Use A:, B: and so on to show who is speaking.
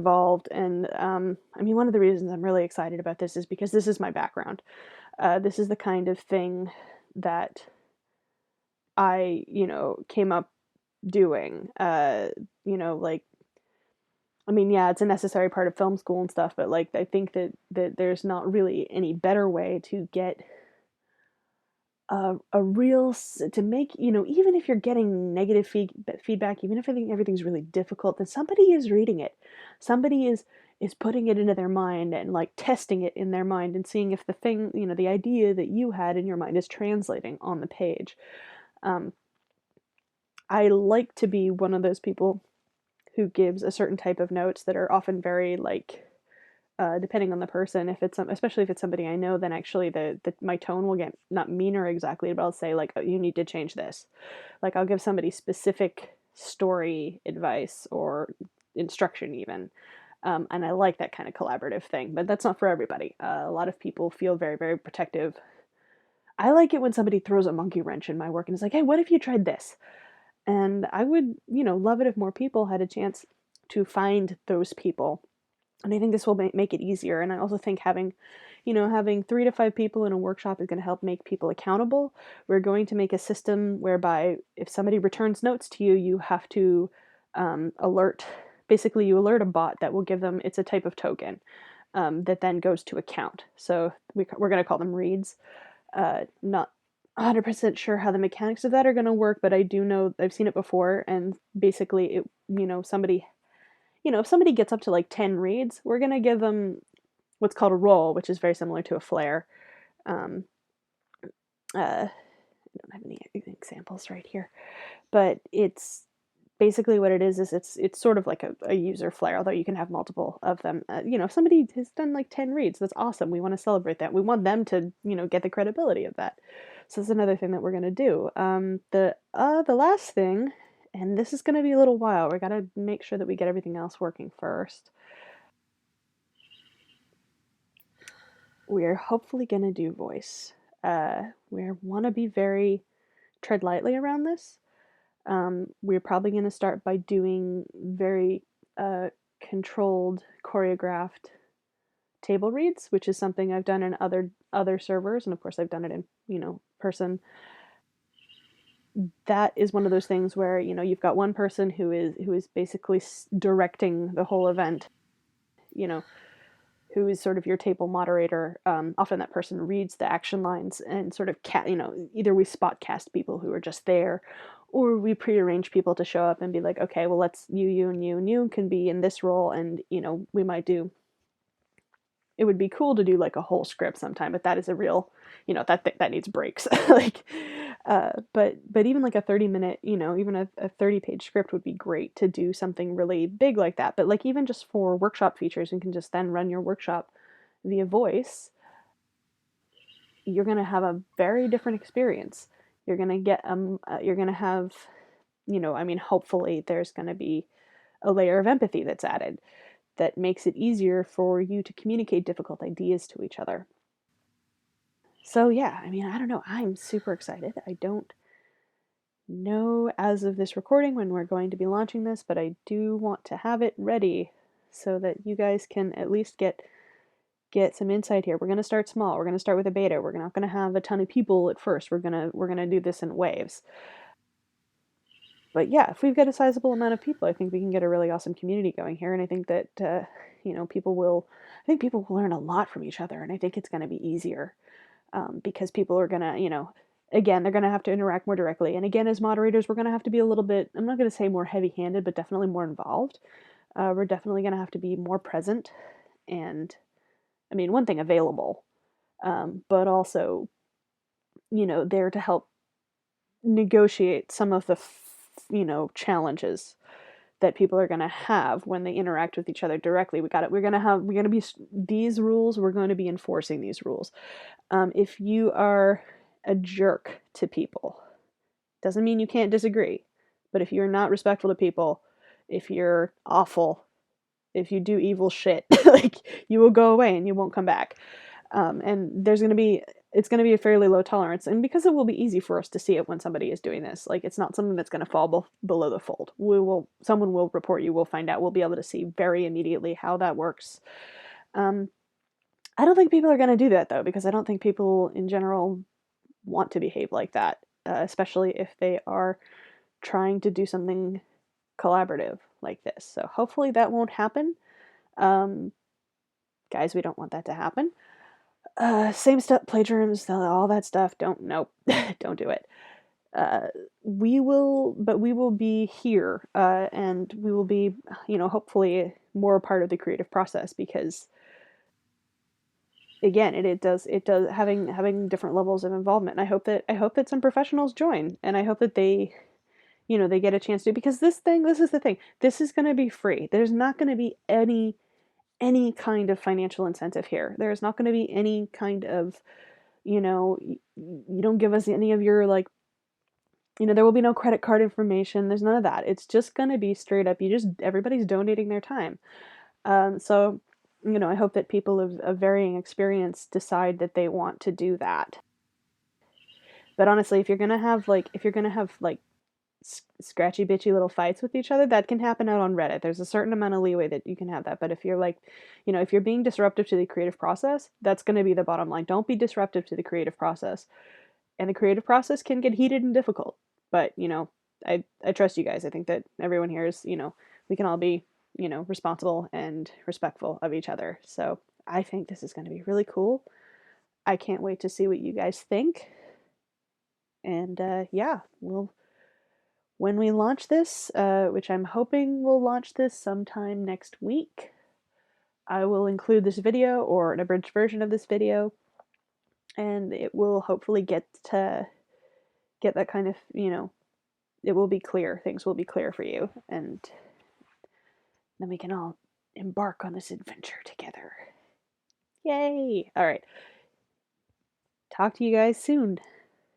A: involved. And I mean, one of the reasons I'm really excited about this is because this is my background. This is the kind of thing that I, came up doing. Like, I mean, yeah, it's a necessary part of film school and stuff, but like, I think that there's not really any better way to get a to make, even if you're getting negative feedback, even if everything's really difficult, then somebody is reading it. Somebody is putting it into their mind and like testing it in their mind and seeing if the thing, the idea that you had in your mind is translating on the page. Um, I like to be one of those people who gives a certain type of notes that are often very like depending on the person, if it's especially if it's somebody I know, then actually the my tone will get not meaner exactly, but I'll say like, oh, you need to change this. Like I'll give somebody specific story advice or instruction even. And I like that kind of collaborative thing, but that's not for everybody. A lot of people feel very, very protective. I like it when somebody throws a monkey wrench in my work and is like, hey, what if you tried this? And I would, love it if more people had a chance to find those people. And I think this will make it easier. And I also think having 3 to 5 people in a workshop is going to help make people accountable. We're going to make a system whereby if somebody returns notes to you, you have to basically you alert a bot that will give them, it's a type of token that then goes to account. So we're going to call them reads. Not 100% sure how the mechanics of that are going to work, but I do know I've seen it before. And basically somebody, if somebody gets up to like 10 reads, we're going to give them what's called a roll, which is very similar to a flare. Um, I don't have any examples right here, but it's basically what it is it's sort of like a user flare, although you can have multiple of them. If somebody has done like 10 reads, that's awesome. We want to celebrate that. We want them to, get the credibility of that. So that's another thing that we're going to do. The last thing, and this is going to be a little while, we got to make sure that we get everything else working first. We're hopefully going to do voice. We want to be very tread lightly around this. We're probably going to start by doing very controlled, choreographed table reads, which is something I've done in other servers, and of course I've done it in person. That is one of those things where you've got one person who is basically directing the whole event. You know, who is sort of your table moderator. Often that person reads the action lines and sort of either we spot cast people who are just there, or we prearrange people to show up and be like, okay, well, let's you and you and you can be in this role, and we might do. It would be cool to do like a whole script sometime, but that is a real, that needs breaks. Like, but even like a 30-minute, even a 30-page script would be great to do something really big like that. But like even just for workshop features, you can just then run your workshop via voice. You're going to have a very different experience. You're going to get you're going to have, I mean, hopefully there's going to be a layer of empathy that's added that makes it easier for you to communicate difficult ideas to each other. So yeah, I mean, I don't know. I'm super excited. I don't know as of this recording when we're going to be launching this, but I do want to have it ready so that you guys can at least get some insight here. We're going to start small. We're going to start with a beta. We're not going to have a ton of people at first. We're going to do this in waves. But yeah, if we've got a sizable amount of people, I think we can get a really awesome community going here. And I think that people will learn a lot from each other, and I think it's going to be easier because people are going to, again, they're going to have to interact more directly. And again, as moderators, we're going to have to be a little bit, I'm not going to say more heavy-handed, but definitely more involved. We're definitely going to have to be more present and, I mean, one thing, available, but also, there to help negotiate some of the, challenges that people are going to have when they interact with each other directly. We're going to be these rules. We're going to be enforcing these rules. If you are a jerk to people, doesn't mean you can't disagree. But if you're not respectful to people, if you're awful, if you do evil shit, like, you will go away and you won't come back. And there's going to be it's going to be a fairly low tolerance, and because it will be easy for us to see it when somebody is doing this, like it's not something that's going to fall below the fold. Someone will report you, we'll find out, we'll be able to see very immediately how that works. I don't think people are going to do that though, because I don't think people in general want to behave like that, especially if they are trying to do something collaborative like this. So hopefully that won't happen. Guys, we don't want that to happen. Same stuff, plagiarism, all that stuff. Nope, don't do it. We will be here, and we will be, hopefully more a part of the creative process, because again, it does having different levels of involvement. And I hope that some professionals join, and I hope that they get a chance to, because this is the thing. This is going to be free. There's not going to be any kind of financial incentive here. There's not going to be any kind of, you don't give us any of your, like, there will be no credit card information. There's none of that. It's just going to be straight up, everybody's donating their time. So, I hope that people of varying experience decide that they want to do that. But honestly, if you're gonna have scratchy bitchy little fights with each other, that can happen out on Reddit. There's a certain amount of leeway that you can have that. But if you're like, if you're being disruptive to the creative process, that's going to be the bottom line. Don't be disruptive to the creative process. And the creative process can get heated and difficult. But, I trust you guys. I think that everyone here is, we can all be, responsible and respectful of each other. So I think this is going to be really cool. I can't wait to see what you guys think. And yeah, when we launch this, which I'm hoping we'll launch this sometime next week, I will include this video or an abridged version of this video, and it will hopefully get that kind of, it will be clear. Things will be clear for you, and then we can all embark on this adventure together. Yay! All right. Talk to you guys soon.